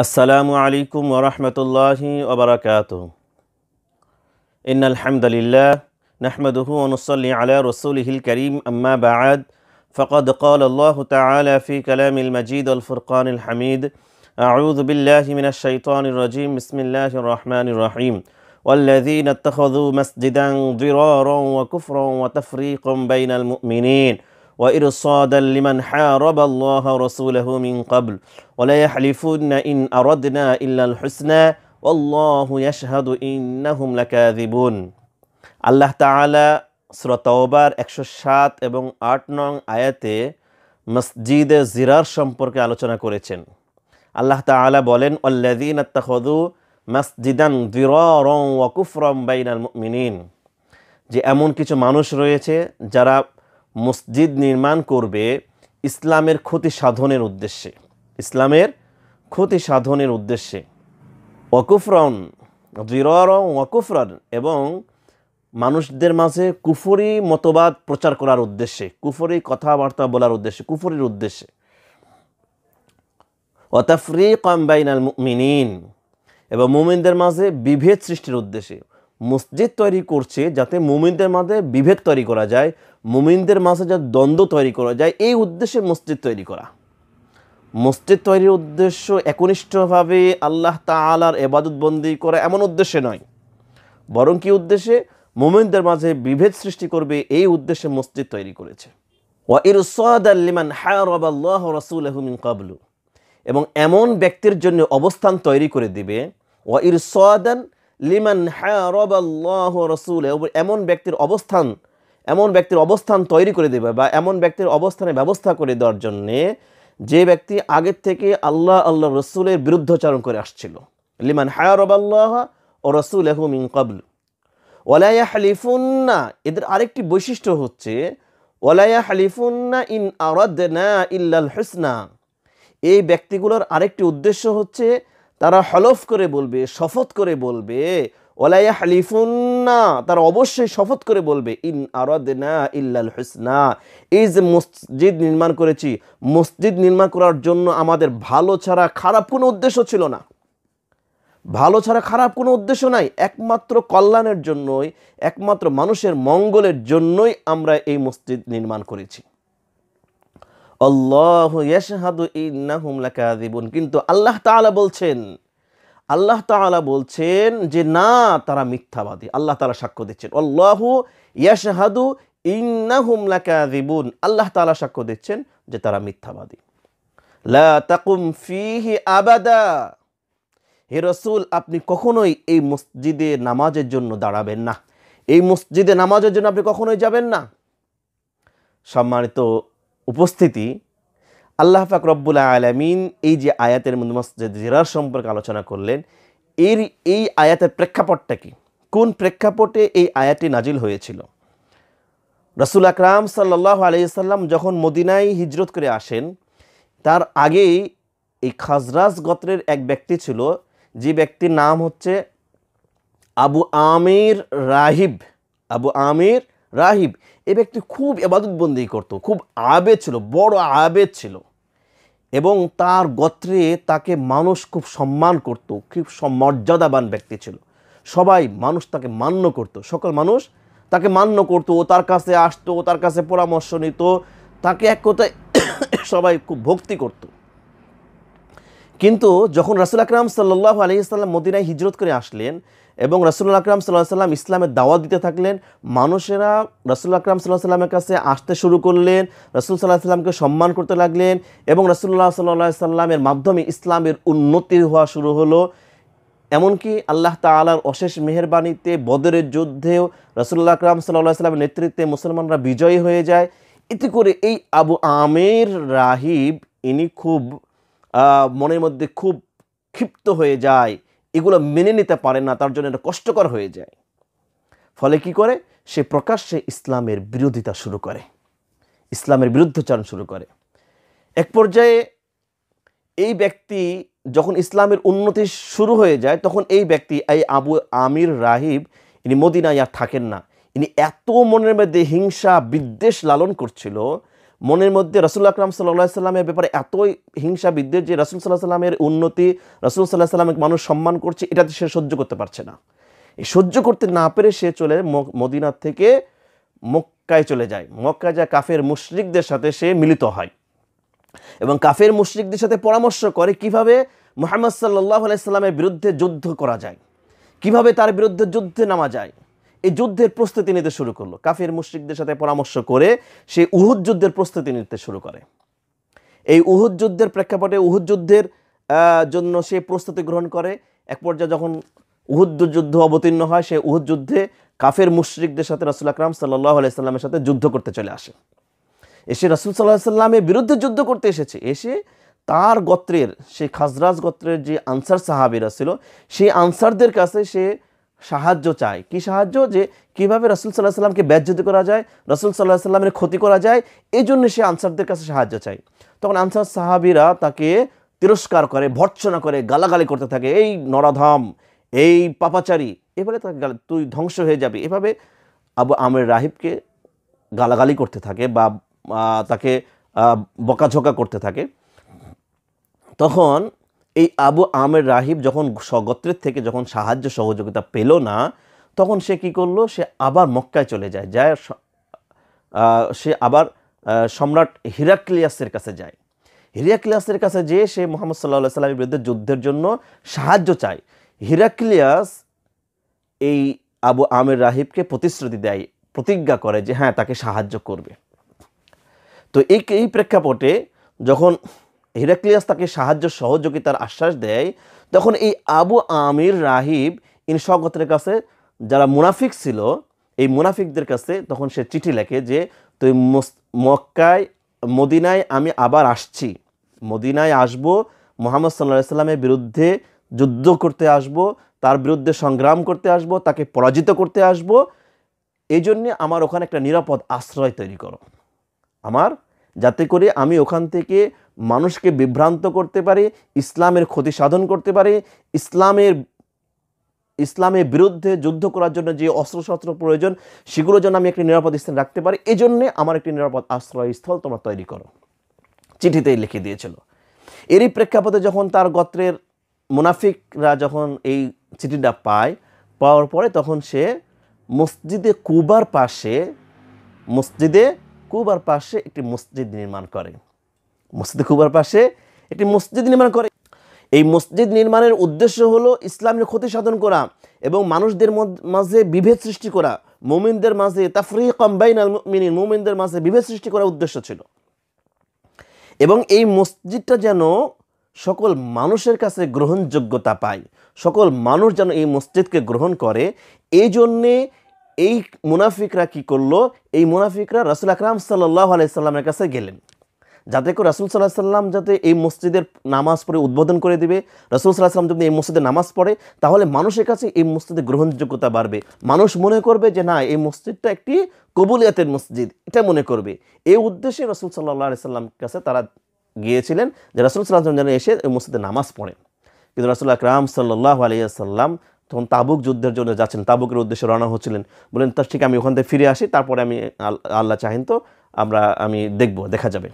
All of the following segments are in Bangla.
আসসালামু আলাইকুম ওয়া রাহমাতুল্লাহি ওয়া বারাকাতুহু। ইন্নাল হামদালিল্লাহ নাহমাদুহু ওয়া নুসাল্লি আলা রাসূলিহিল কারীম আম্মা বা'দ ফাকাদ ক্বালা আল্লাহু তাআলা ফি কালামিল মাজিদ ওয়াল ফুরকানিল হামিদ আউযু বিল্লাহি মিনাশ শাইতানির রাজীম বিসমিল্লাহির রাহমানির রাহিম ওয়াল্লাযীনা ইত্তাখাযু মাসজিদান দিরারান ওয়া কুফরান ওয়া তাফরীকান বাইনাল মুমিনিন وإرصادا لمن حارب الله ورسوله من قبل ولا يحلفون إن أردنا إلا الحسنى والله يشهد إنهم لكاذبون। আল্লাহ তাআলা সূরা তাওবার 107 এবং 8 নং আয়াতে মসজিদে জিরার সম্পর্কে আলোচনা করেছেন। আল্লাহ তাআলা বলেন ওয়াল্লাযীনা ইত্তাখাযু মাসজিদান দিরারান ওয়া কুফরান বাইনাল মুমিনিন, যে এমন কিছু মানুষ রয়েছে যারা মসজিদ নির্মাণ করবে ইসলামের ক্ষতি সাধনের উদ্দেশ্যে, ইসলামের ক্ষতি সাধনের উদ্দেশ্যে। ওয়াকুফরন জিরারন ওয়াকুফরন, এবং মানুষদের মাঝে কুফরি মতবাদ প্রচার করার উদ্দেশ্যে, কুফরি কথাবার্তা বলার উদ্দেশ্যে, কুফরির উদ্দেশ্যে। ওয়া তাফরীকান বাইনাল মুমিনিন, এবং মুমিনদের মাঝে বিভেদ সৃষ্টির উদ্দেশ্যে। মসজিদ তৈরি করছে যাতে মুমিনদের মাঝে বিভেদ তৈরি করা যায়, মুমিনদের মাঝে যাতে দ্বন্দ্ব তৈরি করা যায়, এই উদ্দেশ্যে মসজিদ তৈরি করা। মসজিদ তৈরির উদ্দেশ্য একনিষ্ঠভাবে আল্লাহ তাআলার ইবাদত বন্দি করা এমন উদ্দেশ্যে নয়, বরং কি উদ্দেশ্যে? মুমিনদের মাঝে বিভেদ সৃষ্টি করবে, এই উদ্দেশ্যে মসজিদ তৈরি করেছে। ওয়া ইরসাদাল লিমান হারাবাল্লাহ ওয়া রাসূলুহু মিন ক্বাবলু, এবং এমন ব্যক্তির জন্য অবস্থান তৈরি করে দিবে। ওয়া ইরসাদান লিমান হারাবাল্লাহ ওয়া রাসূলুহু, এমন ব্যক্তির অবস্থান তৈরি করে দেবে, বা এমন ব্যক্তির অবস্থানের ব্যবস্থা করে দেওয়ার জন্যে যে ব্যক্তি আগের থেকে আল্লাহ রসুলের বিরুদ্ধাচরণ করে আসছিল। লিমান হারাবাল্লাহ ওয়া রাসূলুহু মিন ক্বাবল ওয়ালা ইয়াহলিফুন্না, এদের আরেকটি বৈশিষ্ট্য হচ্ছে ওয়ালা ইয়াহলিফুন্না ইন আরাদনা ইল্লাল হুসনা। এই ব্যক্তিগুলোর আরেকটি উদ্দেশ্য হচ্ছে তারা হলফ করে বলবে, শপথ করে বলবে, ওয়ালা ইয়াহলিফুন্না, তারা অবশ্যই শপথ করে বলবে, ইন আরাদনা ইল্লাল হুসনা, এই যে মসজিদ নির্মাণ করেছি, মসজিদ নির্মাণ করার জন্য আমাদের ভালো ছাড়া খারাপ কোনো উদ্দেশ্য ছিল না, ভালো ছাড়া খারাপ কোনো উদ্দেশ্য নাই, একমাত্র কল্যাণের জন্যই, একমাত্র মানুষের মঙ্গলের জন্যই আমরা এই মসজিদ নির্মাণ করেছি। আল্লাহু ইয়াশহাদু ইন্নাহুম লাকাযিবুন, কিন্তু আল্লাহ তাআলা বলছেন যে না, তারা মিথ্যাবাদী। আল্লাহ তাআলা সাক্ষ্য দিচ্ছেন, আল্লাহু ইয়াশহাদু ইন্নাহুম লাকাযিবুন, আল্লাহ তাআলা সাক্ষ্য দিচ্ছেন যে তারা মিথ্যাবাদী। লা তাকুম ফীহি আবাদা, হে রাসূল আপনি কখনোই এই মসজিদে নামাজের জন্য দাঁড়াবেন না, এই মসজিদে নামাজের জন্য আপনি কখনোই যাবেন না। সম্মানিত উপস্থিতি, আল্লাহ পাক রব্বুল আলামিন এই যে আয়াতের মধ্যে মসজিদ জিরার সম্পর্কে আলোচনা করলেন, এই আয়াতের প্রেক্ষাপটটা কি, কোন প্রেক্ষাপটে এই আয়াতটি নাজিল হয়েছিল? রাসূল আকরাম সাল্লাল্লাহু আলাইহি সাল্লাম যখন মদিনায় হিজরত করে আসেন, তার আগেই এই খাজরাজ গোত্রের এক ব্যক্তি ছিল, যে ব্যক্তির নাম হচ্ছে আবু আমির রাহিব। এই ব্যক্তি খুব ইবাদতবন্দি করত, খুব আবেদ ছিল, বড় আবেদ ছিল, এবং তার গোত্রে তাকে মানুষ খুব সম্মান করত, খুব মর্যাদাবান ব্যক্তি ছিল। সবাই মানুষ তাকে মান্য করত, সকল মানুষ তাকে মান্য করত, ও তার কাছে আসতো, ও তার কাছে পরামর্শ নিত, তাকে এক কথায় সবাই খুব ভক্তি করত। কিন্তু যখন রাসূল আকরাম সাল্লাল্লাহু আলাইহি সাল্লাম মদিনায় হিজরত করে আসলেন এবং রাসূল আকরাম সাল্লাল্লাহু আলাইহি সাল্লাম ইসলামের দাওয়াত দিতে থাকলেন, মানুষেরা রাসূল আকরাম সাল্লাল্লাহু আলাইহি সাল্লামের কাছে আসতে শুরু করলেন, রাসূল সাল্লাল্লাহু আলাইহি সাল্লামকে সম্মান করতে লাগলেন, এবং রাসূলুল্লাহ সাল্লাল্লাহু আলাইহি সাল্লামের মাধ্যমে ইসলামের উন্নতি হওয়া শুরু হলো। এমনকি আল্লাহ তাআলার অশেষ মেহেরবানিতে বদরের যুদ্ধেও রাসূলুল্লাহ আকরাম সাল্লাল্লাহু আলাইহি সাল্লামের নেতৃত্বে মুসলমানরা বিজয়ী হয়ে যায়। এতে করে এই আবু আমির রাহিব ইনি খুব মনের মধ্যে খুব ক্ষিপ্ত হয়ে যায়, এগুলো মেনে নিতে পারে না, তার জন্য এটা কষ্টকর হয়ে যায়। ফলে কি করে? সে প্রকাশ্যে ইসলামের বিরোধিতা শুরু করে, ইসলামের বিরুদ্ধাচরণ শুরু করে। এক পর্যায়ে এই ব্যক্তি যখন ইসলামের উন্নতি শুরু হয়ে যায়, তখন এই ব্যক্তি, এই আবু আমির রাহিব, ইনি মদিনায় আর থাকেন না। ইনি এত মনের মধ্যে হিংসা বিদ্বেষ লালন করছিল, মনের মধ্যে রাসূল আকরাম সাল্লাল্লাহু আলাইহি সাল্লামের ব্যাপারে এতই হিংসা বিদ্বেষ যে রাসূল সাল্লাল্লাহু আলাইহি সাল্লামের উন্নতি, রাসূল সাল্লাল্লাহু আলাইহি সাল্লামকে মানুষ সম্মান করছে, এটাতে সে সহ্য করতে পারছে না। এই সহ্য করতে না পেরে সে চলে মদিনা থেকে মক্কায় চলে যায়। মক্কায় যায় কাফের মুশরিকদের সাথে সে মিলিত হয় এবং কাফের মুশরিকদের সাথে পরামর্শ করে কিভাবে মুহাম্মদ সাল্লাল্লাহু আলাইহি সাল্লামের বিরুদ্ধে যুদ্ধ করা যায়, কিভাবে তার বিরুদ্ধে যুদ্ধে নামা যায়। এই যুদ্ধের প্রস্তুতি নিতে শুরু করলো। কাফের মুশরিকদের সাথে পরামর্শ করে সে উহুদ যুদ্ধের প্রস্তুতি নিতে শুরু করে। এই উহুদ যুদ্ধের প্রেক্ষাপটে উহুদ যুদ্ধের জন্য সে প্রস্তুতি গ্রহণ করে। এক পর্যায়ে যখন উহুদ যুদ্ধ অবতীর্ণ হয়, সে উহুদ যুদ্ধে কাফের মুশরিকদের সাথে রাসূল আকরাম সাল্লাল্লাহু আলাইহি সাল্লামের সাথে যুদ্ধ করতে চলে আসে। এসে রাসূল সাল্লাল্লাহু আলাইহি সাল্লামের বিরুদ্ধে যুদ্ধ করতে এসেছে। এসে তার গোত্রের, সেই খাজরাজ গোত্রের যে আনসার সাহাবীরা ছিল, সেই আনসারদের কাছে সে সাহায্য চায়। কি সাহায্য? যে কিভাবে রাসূল সাল্লাল্লাহু আলাইহি সাল্লামকে বেইজ্জতি করা যায়, রাসূল সাল্লাল্লাহু আলাইহি সাল্লামের ক্ষতি করা যায়, এই জন্য সে আনসারদের কাছে সাহায্য চায়। তখন আনসার সাহাবীরা তাকে তিরস্কার করে, ভর্ৎসনা করে, গালাগালি করতে থাকে, এই নরাধম, এই পাপাচারী, এভাবে তাকে তুই ধ্বংস হয়ে যাবি, এভাবে আবু আমের রাহিবকে গালাগালি করতে থাকে বা তাকে বকাঝকা করতে থাকে। তখন এই আবু আমের রাহিব যখন স্বগোত্রের থেকে যখন সাহায্য সহযোগিতা পেল না, তখন সে কি করলো? সে আবার মক্কায় চলে যায়। সে আবার সম্রাট হিরাক্লিয়াসের কাছে যায়। হিরাক্লিয়াসের কাছে যেয়ে সে মুহাম্মদ সাল্লাল্লাহু আলাইহি সাল্লামের বিরুদ্ধে যুদ্ধের জন্য সাহায্য চায়। হিরাক্লিয়াস এই আবু আমের রাহিবকে প্রতিশ্রুতি দেয়, প্রতিজ্ঞা করে যে হ্যাঁ, তাকে সাহায্য করবে। তো এই প্রেক্ষাপটে যখন হিরাক্লিয়াস তাকে সাহায্য সহযোগিতার আশ্বাস দেয়, তখন এই আবু আমির রাহিব স্বগোত্রের কাছে যারা মুনাফিক ছিল, এই মুনাফিকদের কাছে তখন সে চিঠি লেখে যে তুই মদিনায় আমি আবার আসছি, মদিনায় আসবো, মুহাম্মদ সাল্লাল্লাহু আলাইহি সাল্লামের বিরুদ্ধে যুদ্ধ করতে আসব, তার বিরুদ্ধে সংগ্রাম করতে আসব, তাকে পরাজিত করতে আসব। এই জন্যে আমার ওখানে একটা নিরাপদ আশ্রয় তৈরি করো আমার, যাতে করে আমি ওখান থেকে মানুষকে বিভ্রান্ত করতে পারি, ইসলামের ক্ষতি সাধন করতে পারি, ইসলামের বিরুদ্ধে যুদ্ধ করার জন্য যে অস্ত্রশস্ত্র প্রয়োজন সেগুলোর জন্য আমি একটি নিরাপদ স্থান রাখতে পারি। এই জন্যে আমার একটি নিরাপদ আশ্রয়স্থল তোমরা তৈরি করো, চিঠিতেই লিখে দিয়েছিল। এরই প্রেক্ষাপটে যখন তার গোত্রের মুনাফিকরা যখন এই চিঠিটা পাওয়ার পরে তখন সে মসজিদে কুবার পাশে একটি মসজিদ নির্মাণ করে। মসজিদে কুবার পাশে একটি মসজিদ নির্মাণ করে। এই মসজিদ নির্মাণের উদ্দেশ্য হলো ইসলামের ক্ষতি সাধন করা এবং মানুষদের মাঝে বিভেদ সৃষ্টি করা, মুমিনদের মাঝে তাফরিকাম বাইনাল মুমিনিন, মুমিনদের মাঝে বিভেদ সৃষ্টি করার উদ্দেশ্য ছিল। এবং এই মসজিদটা যেন সকল মানুষের কাছে গ্রহণযোগ্যতা পায়, সকল মানুষ যেন এই মসজিদকে গ্রহণ করে। এই জন্যে এই মুনাফিকরা কি করলো? এই মুনাফিকরা রাসূল আকরাম সাল্লাল্লাহু আলাইহি সাল্লামের কাছে গেলেন, যাতে করে রাসূল সাল্লাল্লাহু আলাইহি সাল্লাম যাতে এই মসজিদের নামাজ পড়ে উদ্বোধন করে দিবে। রাসূল সাল্লাল্লাহু আলাইহি সাল্লাম যদি এই মসজিদে নামাজ পড়ে, তাহলে মানুষের কাছে এই মসজিদের গ্রহণযোগ্যতা বাড়বে, মানুষ মনে করবে যে না, এই মসজিদটা একটি কবুলিয়াতের মসজিদ, এটা মনে করবে। এই উদ্দেশ্যে রাসূল সাল্লাল্লাহু আলাইহি সাল্লাম কাছে তারা গিয়েছিলেন যে রাসূল সাল্লাল্লাহু আলাইহি সাল্লাম যেন এসে এই মসজিদে নামাজ পড়ে। কিন্তু রাসূল আকরাম সাল্লাল্লাহু আলাইহি সাল্লাম তখন তাবুক যুদ্ধের জন্য যাচ্ছেন, তাবুকের উদ্দেশ্যে রওনা হচ্ছিলেন। বলেন তার ঠিক আমি ওখান থেকে ফিরে আসি, তারপরে আমি আল্লাহ চাহেন তো আমি দেখা যাবে।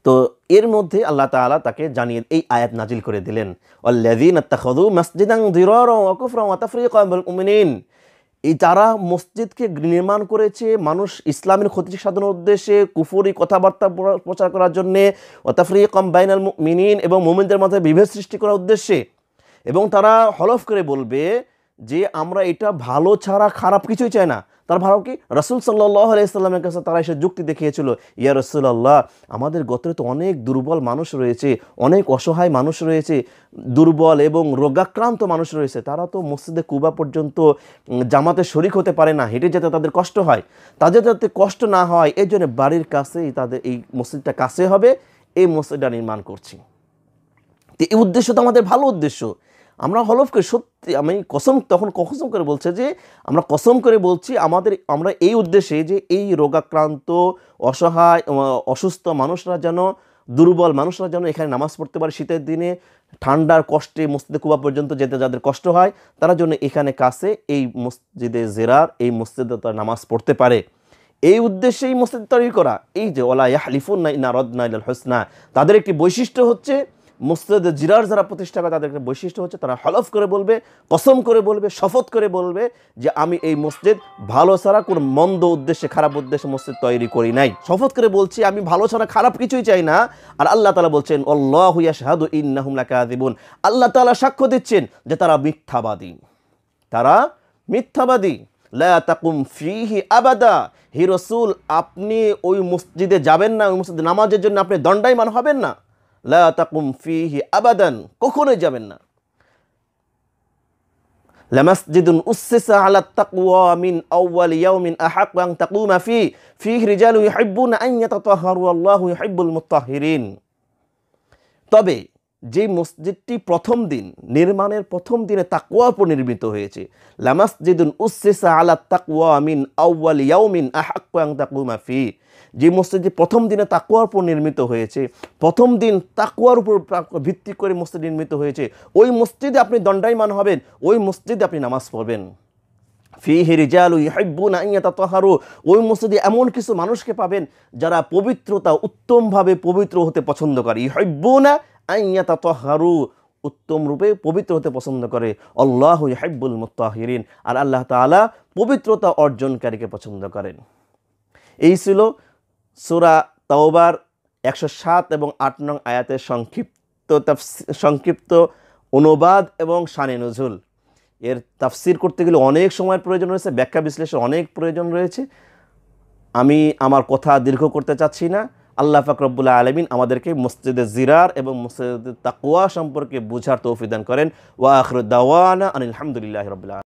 তো এর মধ্যে আল্লাহ তাআলা তাকে জানিয়ে এই আয়াত নাজিল করে দিলেন, আল্লাযীনা ইত্তাখাযু মাসজিদান দিরারা ওয়া কুফরান ওয়া তাফরীকান বিল মুমিনিন। এই যারা মসজিদকে নির্মাণ করেছে মানুষ ইসলামের ক্ষতি সাধনের উদ্দেশ্যে, কুফরি কথাবার্তা প্রচার করার জন্যে, ওয়া তাফরীকান বাইনাল মুমিনিন এবং মুমিনদের মধ্যে বিভেদ সৃষ্টি করার উদ্দেশ্যে, এবং তারা হলফ করে বলবে যে আমরা এটা ভালো ছাড়া খারাপ কিছুই চাই না। তার ভালো কি? রাসূল সাল্লাল্লাহু আলাইহি সাল্লামের কাছে তারা এসে যুক্তি দেখিয়েছিল, ইয়া রাসূলুল্লাহ, আমাদের গোত্রে তো অনেক দুর্বল মানুষ রয়েছে, অনেক অসহায় মানুষ রয়েছে, দুর্বল এবং রোগাক্রান্ত মানুষ রয়েছে, তারা তো মসজিদে কুবা পর্যন্ত জামাতে শরিক হতে পারে না, হেঁটে যেতে তাদের কষ্ট হয়, তাদের যাতে কষ্ট না হয় এই জন্য বাড়ির কাছেই তাদের এই মসজিদটা কাছে হবে, এই মসজিদটা নির্মাণ করছি। তো এই উদ্দেশ্য তো আমাদের ভালো উদ্দেশ্য, আমরা হলফ করে সত্যি আমি কসম করে বলছে যে আমরা কসম করে বলছি আমরা এই উদ্দেশ্যে যে এই রোগাক্রান্ত অসহায় অসুস্থ মানুষরা যেন, দুর্বল মানুষরা যেন এখানে নামাজ পড়তে পারে, শীতের দিনে ঠান্ডার কষ্টে মসজিদে কুবা পর্যন্ত যেতে যাদের কষ্ট হয়, তারা জন্য এখানে কাছে এই মসজিদে জেরার, এই মসজিদে তারা নামাজ পড়তে পারে, এই উদ্দেশ্যেই মসজিদ তৈরি করা। এই যে ওয়ালা ইয়াহলিফুনা ইন্না আরাদনা ইলাল হুসনা, তাদের একটি বৈশিষ্ট্য হচ্ছে, মসজিদে জিরার যারা প্রতিষ্ঠা করে তাদের একটা বৈশিষ্ট্য হচ্ছে তারা হলফ করে বলবে, কসম করে বলবে, শপথ করে বলবে যে আমি এই মসজিদ ভালো ছাড়া কোনো মন্দ উদ্দেশ্যে, খারাপ উদ্দেশ্যে মসজিদ তৈরি করি নাই। শপথ করে বলছি আমি ভালো ছাড়া খারাপ কিছুই চাই না। আর আল্লাহ তাআলা বলছেন আল্লাহু ইয়াশহাদু ইন্নাহুম লাকাযিবুন, আল্লাহ তাআলা সাক্ষ্য দিচ্ছেন যে তারা মিথ্যাবাদী, তারা মিথ্যাবাদী। লা তাকুম ফিহি আবাদা, হে রাসূল আপনি ওই মসজিদে যাবেন না, ওই মসজিদে নামাজের জন্য আপনি দণ্ডায়মান হবেন না। লা তাকুম ফিহি আবাদান, কখনোই যাবেন না। লামাসজিদুন উসসিসা আলা তাকওয়া মিন আউয়াল ইয়াউমিন আহাক্কু আন তাকুমা ফিহি রিজালুন ইউহিব্বুনা আন ইয়াতাতাহহারু আল্লাহু ইউহিব্বুল মুত্তাহহিরিন। তবে যেই মসজিদটি প্রথম দিন নির্মাণের প্রথম দিনে তাকওয়ার উপর নির্মিত হয়েছে, লামাসজিদুন উসসিসা আলা তাকওয়া মিন আউয়াল ইয়াউমিন আহাক্কু আন তাকুমা ফিহি, যে মসজিদটি প্রথম দিনে তাকওয়ার উপর নির্মিত হয়েছে, প্রথম দিন তাকওয়ার উপর ভিত্তি করে মসজিদ নির্মিত হয়েছে, ওই মসজিদে আপনি দণ্ডায়মান হবেন, ওই মসজিদে আপনি নামাজ পড়বেন। ফিহি রিজালুন ইউহিব্বুনা আন ইয়াতাতাহহারু, ওই মসজিদে এমন কিছু মানুষকে পাবেন যারা পবিত্রতা, উত্তমভাবে পবিত্র হতে পছন্দ করে। ইউহিব্বুনা আন ইয়াতাতাহহারু, উত্তম রূপে পবিত্র হতে পছন্দ করে। আল্লাহু ইউহিব্বুল মুত্তাহহিরিন, আর আল্লাহ তাআলা পবিত্রতা অর্জনকারীকে পছন্দ করেন। এই ছিল সূরা তাওবার 107 এবং 8 নং আয়াতের সংক্ষিপ্ত অনুবাদ এবং শানে নুজুল। এর তাফসির করতে গেলে অনেক সময়ের প্রয়োজন রয়েছে, ব্যাখ্যা বিশ্লেষণ অনেক প্রয়োজন রয়েছে। আমি আমার কথা দীর্ঘ করতে চাচ্ছি না। আল্লাহ পাক রব্বুল আলামিন আমাদেরকে মসজিদে জিরার এবং মসজিদে তাকওয়া সম্পর্কে বুঝার তৌফিক দান করেন। ওয়া আখিরু দাওয়ানা আনিল হামদুলিল্লাহি রাব্বিল আলামিন।